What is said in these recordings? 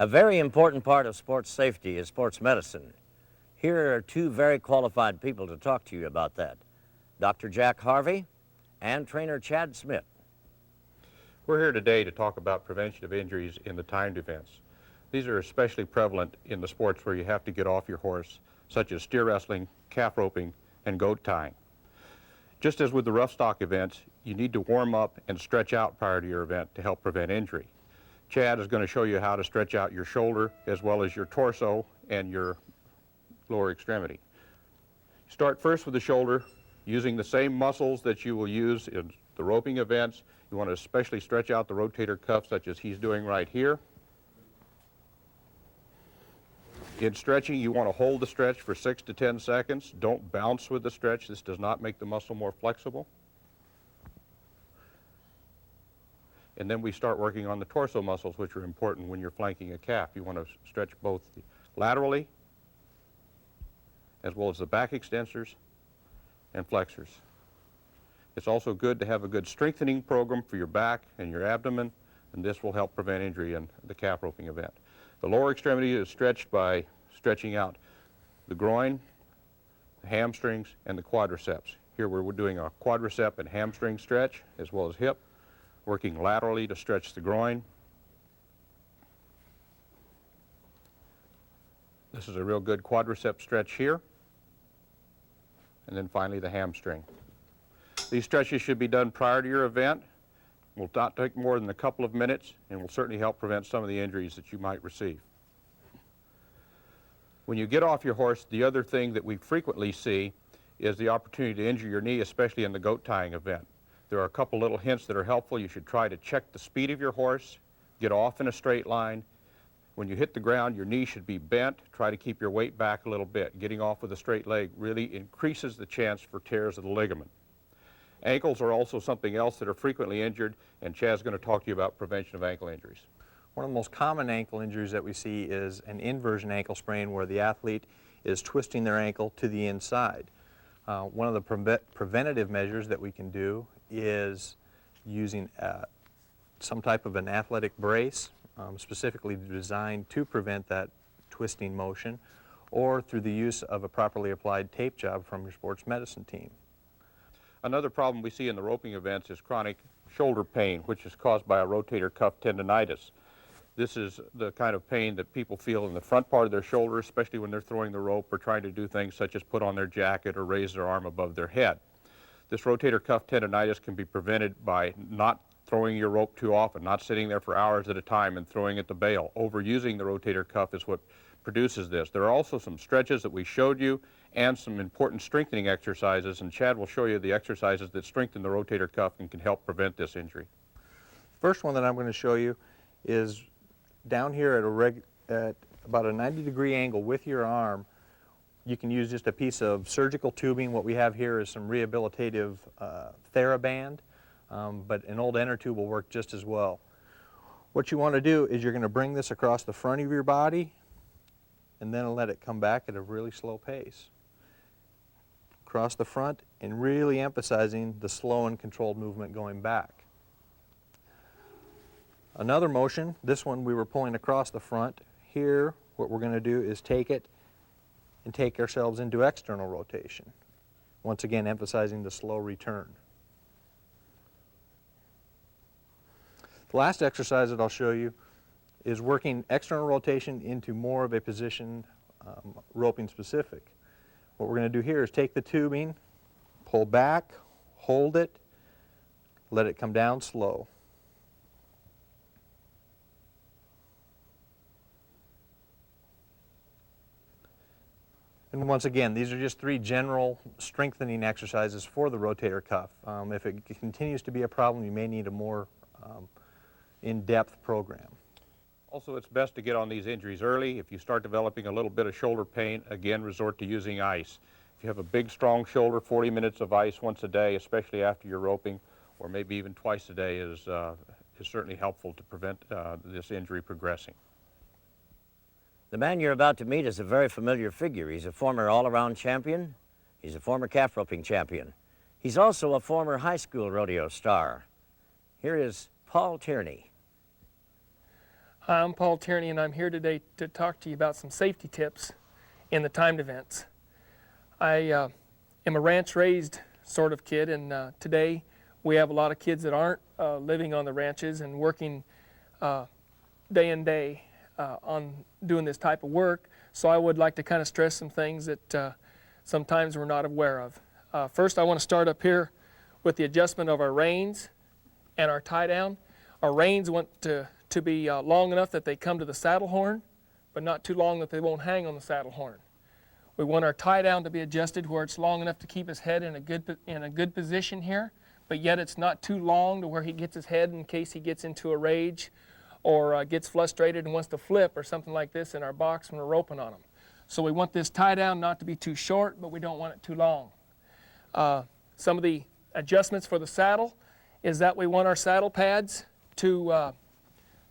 A very important part of sports safety is sports medicine. Here are two very qualified people to talk to you about that. Dr. Jack Harvey and trainer Chad Smith. We're here today to talk about prevention of injuries in the timed events. These are especially prevalent in the sports where you have to get off your horse, such as steer wrestling, calf roping, and goat tying. Just as with the rough stock events, you need to warm up and stretch out prior to your event to help prevent injury. Chad is going to show you how to stretch out your shoulder as well as your torso and your lower extremity. Start first with the shoulder, using the same muscles that you will use in the roping events. You want to especially stretch out the rotator cuff, such as he's doing right here. In stretching, you want to hold the stretch for 6 to 10 seconds. Don't bounce with the stretch. This does not make the muscle more flexible. And then we start working on the torso muscles, which are important when you're flanking a calf. You want to stretch both laterally, as well as the back extensors and flexors. It's also good to have a good strengthening program for your back and your abdomen, and this will help prevent injury in the calf roping event. The lower extremity is stretched by stretching out the groin, the hamstrings, and the quadriceps. Here we're doing a quadricep and hamstring stretch, as well as hip, working laterally to stretch the groin. This is a real good quadricep stretch here. And then finally the hamstring. These stretches should be done prior to your event. Will not take more than a couple of minutes and will certainly help prevent some of the injuries that you might receive. When you get off your horse, the other thing that we frequently see is the opportunity to injure your knee, especially in the goat tying event. There are a couple little hints that are helpful. You should try to check the speed of your horse, get off in a straight line. When you hit the ground, your knee should be bent. Try to keep your weight back a little bit. Getting off with a straight leg really increases the chance for tears of the ligament. Ankles are also something else that are frequently injured, and Chad's going to talk to you about prevention of ankle injuries. One of the most common ankle injuries that we see is an inversion ankle sprain where the athlete is twisting their ankle to the inside. One of the preventative measures that we can do is using some type of an athletic brace, specifically designed to prevent that twisting motion, or through the use of a properly applied tape job from your sports medicine team. Another problem we see in the roping events is chronic shoulder pain, which is caused by a rotator cuff tendonitis. This is the kind of pain that people feel in the front part of their shoulder, especially when they're throwing the rope or trying to do things such as put on their jacket or raise their arm above their head. This rotator cuff tendonitis can be prevented by not throwing your rope too often, not sitting there for hours at a time and throwing at the bail. Overusing the rotator cuff is what produces this. There are also some stretches that we showed you and some important strengthening exercises, and Chad will show you the exercises that strengthen the rotator cuff and can help prevent this injury. First one that I'm going to show you is down here at about a 90-degree angle with your arm. You can use just a piece of surgical tubing. What we have here is some rehabilitative TheraBand, but an old inner tube will work just as well. What you want to do is you're going to bring this across the front of your body and then let it come back at a really slow pace. Across the front and really emphasizing the slow and controlled movement going back. Another motion, this one we were pulling across the front. Here, what we're going to do is take it and take ourselves into external rotation. Once again, emphasizing the slow return. The last exercise that I'll show you is working external rotation into more of a position, roping specific. What we're going to do here is take the tubing, pull back, hold it, let it come down slow. And once again, these are just 3 general strengthening exercises for the rotator cuff. If it continues to be a problem, you may need a more in-depth program. Also, it's best to get on these injuries early. If you start developing a little bit of shoulder pain, again, resort to using ice. If you have a big, strong shoulder, 40 minutes of ice once a day, especially after you're roping, or maybe even twice a day, is certainly helpful to prevent this injury progressing. The man you're about to meet is a very familiar figure. He's a former all-around champion. He's a former calf roping champion. He's also a former high school rodeo star. Here is Paul Tierney. Hi, I'm Paul Tierney, and I'm here today to talk to you about some safety tips in the timed events. I am a ranch-raised sort of kid, and today we have a lot of kids that aren't living on the ranches and working day in day on doing this type of work. So I would like to kind of stress some things that sometimes we're not aware of. First, I want to start up here with the adjustment of our reins and our tie down. Our reins want to be long enough that they come to the saddle horn, but not too long that they won't hang on the saddle horn. We want our tie down to be adjusted where it's long enough to keep his head in a good position here, but yet it's not too long to where he gets his head in case he gets into a rage or gets frustrated and wants to flip or something like this in our box when we're roping on him. So we want this tie down not to be too short, but we don't want it too long. Some of the adjustments for the saddle is that we want our saddle pads to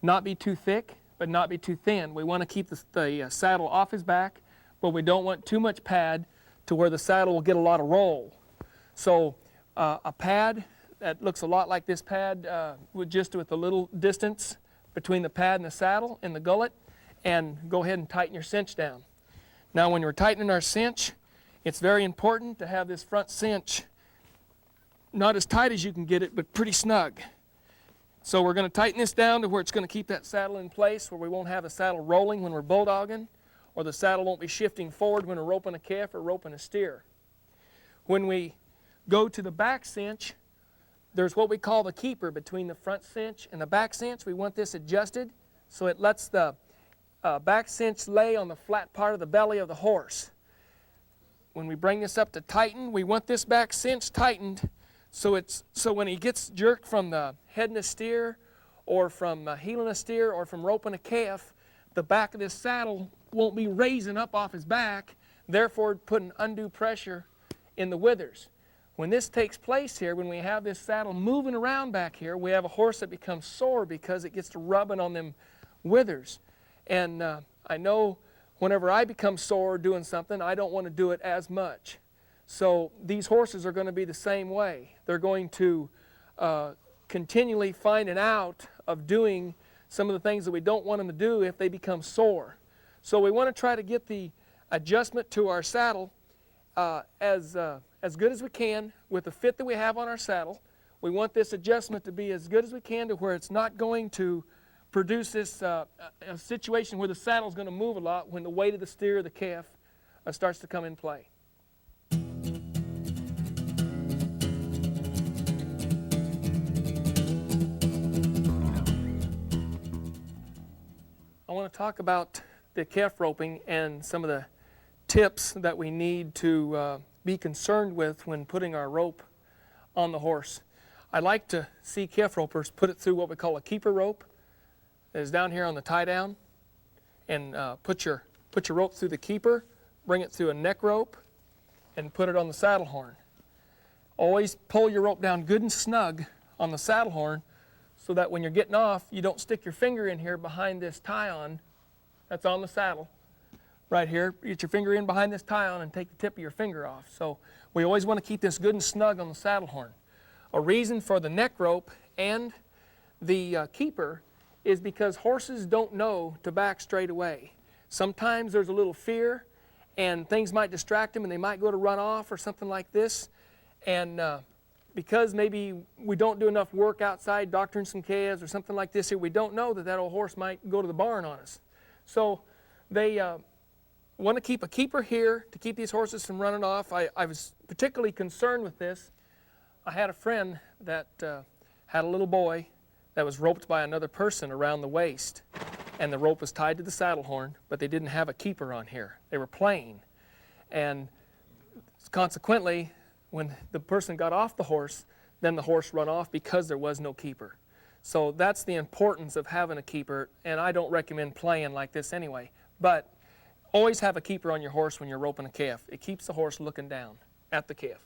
not be too thick, but not be too thin. We want to keep the saddle off his back, but we don't want too much pad to where the saddle will get a lot of roll. So a pad that looks a lot like this pad with a little distance between the pad and the saddle in the gullet, and go ahead and tighten your cinch down. Now when we're tightening our cinch, it's very important to have this front cinch not as tight as you can get it, but pretty snug. So we're going to tighten this down to where it's going to keep that saddle in place, where we won't have the saddle rolling when we're bulldogging, or the saddle won't be shifting forward when we're roping a calf or roping a steer. When we go to the back cinch, there's what we call the keeper between the front cinch and the back cinch. We want this adjusted so it lets the back cinch lay on the flat part of the belly of the horse. When we bring this up to tighten, we want this back cinch tightened so when he gets jerked from the heading a steer or from heeling a steer or from roping a calf, the back of this saddle won't be raising up off his back, therefore putting undue pressure in the withers. When this takes place here, when we have this saddle moving around back here, we have a horse that becomes sore because it gets to rubbing on them withers. And I know whenever I become sore doing something, I don't want to do it as much. So these horses are going to be the same way. They're going to continually find an out of doing some of the things that we don't want them to do if they become sore. So we want to try to get the adjustment to our saddle as good as we can with the fit that we have on our saddle. We want this adjustment to be as good as we can to where it's not going to produce this a situation where the saddle is going to move a lot when the weight of the steer or the calf starts to come in play. I want to talk about the calf roping and some of the tips that we need to be concerned with when putting our rope on the horse. I like to see calf ropers put it through what we call a keeper rope. That is down here on the tie down, and put your rope through the keeper, bring it through a neck rope, and put it on the saddle horn. Always pull your rope down good and snug on the saddle horn so that when you're getting off, you don't stick your finger in here behind this tie-on that's on the saddle. Right here, get your finger in behind this tie-on and take the tip of your finger off. So we always want to keep this good and snug on the saddle horn. A reason for the neck rope and the keeper is because horses don't know to back straight away. Sometimes there's a little fear and things might distract them and they might go to run off or something like this. And because maybe we don't do enough work outside doctoring some calves or something like this here, we don't know that old horse might go to the barn on us. So they want to keep a keeper here to keep these horses from running off. I was particularly concerned with this. I had a friend that had a little boy that was roped by another person around the waist, and the rope was tied to the saddle horn, but they didn't have a keeper on here. They were playing, and consequently, when the person got off the horse, then the horse run off because there was no keeper. So that's the importance of having a keeper, and I don't recommend playing like this anyway, but always have a keeper on your horse when you're roping a calf. It keeps the horse looking down at the calf.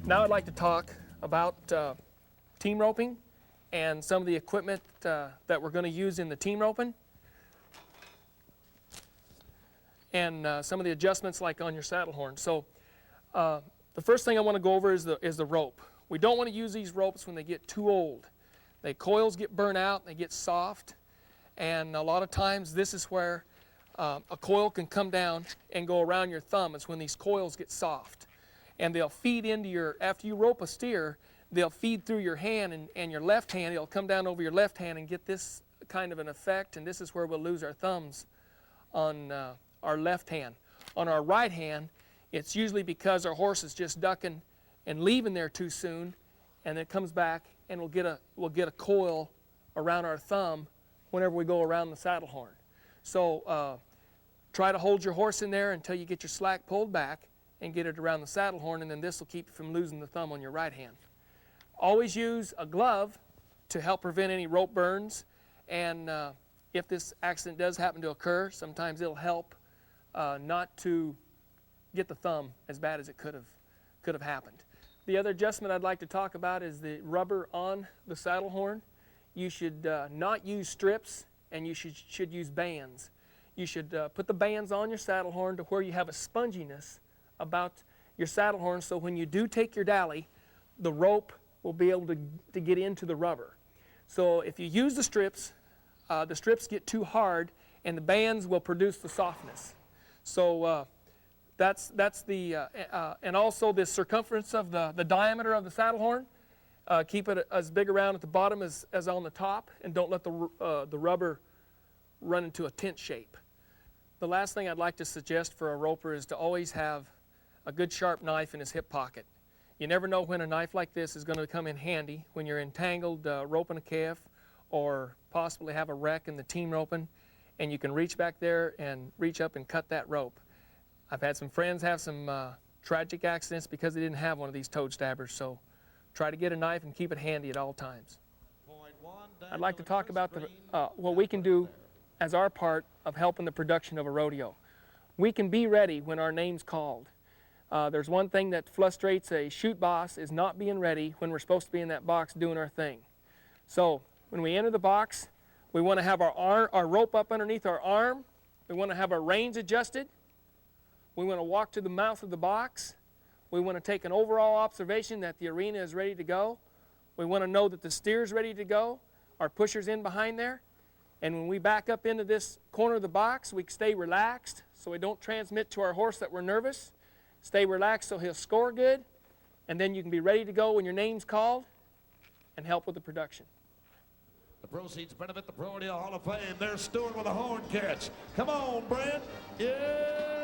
Now I'd like to talk about team roping and some of the equipment that we're going to use in the team roping, and some of the adjustments like on your saddle horn. So The first thing I want to go over is the rope. We don't want to use these ropes when they get too old. The coils get burnt out, they get soft, and a lot of times this is where a coil can come down and go around your thumb. It's when these coils get soft. And they'll feed into your, after you rope a steer, they'll feed through your hand and your left hand. It'll come down over your left hand and get this kind of an effect, and this is where we'll lose our thumbs on our left hand. On our right hand, it's usually because our horse is just ducking and leaving there too soon, and then it comes back and we'll get a coil around our thumb whenever we go around the saddle horn. So try to hold your horse in there until you get your slack pulled back and get it around the saddle horn, and then this will keep you from losing the thumb on your right hand. Always use a glove to help prevent any rope burns, and if this accident does happen to occur, sometimes it'll help not to get the thumb as bad as it could have happened. The other adjustment I'd like to talk about is the rubber on the saddle horn. You should not use strips, and you should use bands. You should put the bands on your saddle horn to where you have a sponginess about your saddle horn, so when you do take your dally, the rope will be able to get into the rubber. So if you use the strips get too hard, and the bands will produce the softness. So that's the, and also the circumference of the diameter of the saddle horn. Keep it as big around at the bottom as on the top, and don't let the rubber run into a tent shape. The last thing I'd like to suggest for a roper is to always have a good sharp knife in his hip pocket. You never know when a knife like this is going to come in handy when you're entangled roping a calf, or possibly have a wreck in the team roping, and you can reach back there and reach up and cut that rope. I've had some friends have some tragic accidents because they didn't have one of these toad stabbers, so try to get a knife and keep it handy at all times. I'd like to talk about what we can do as our part of helping the production of a rodeo. We can be ready when our name's called. There's one thing that frustrates a shoot boss is not being ready when we're supposed to be in that box doing our thing. So when we enter the box, we want to have our rope up underneath our arm. We want to have our reins adjusted. We want to walk to the mouth of the box. We want to take an overall observation that the arena is ready to go. We want to know that the steer's ready to go. Our pusher's in behind there. And when we back up into this corner of the box, we stay relaxed so we don't transmit to our horse that we're nervous. Stay relaxed so he'll score good. And then you can be ready to go when your name's called and help with the production. The proceeds benefit the Pro Rodeo Hall of Fame. There's Stewart with a horn catch. Come on, Brent. Yeah.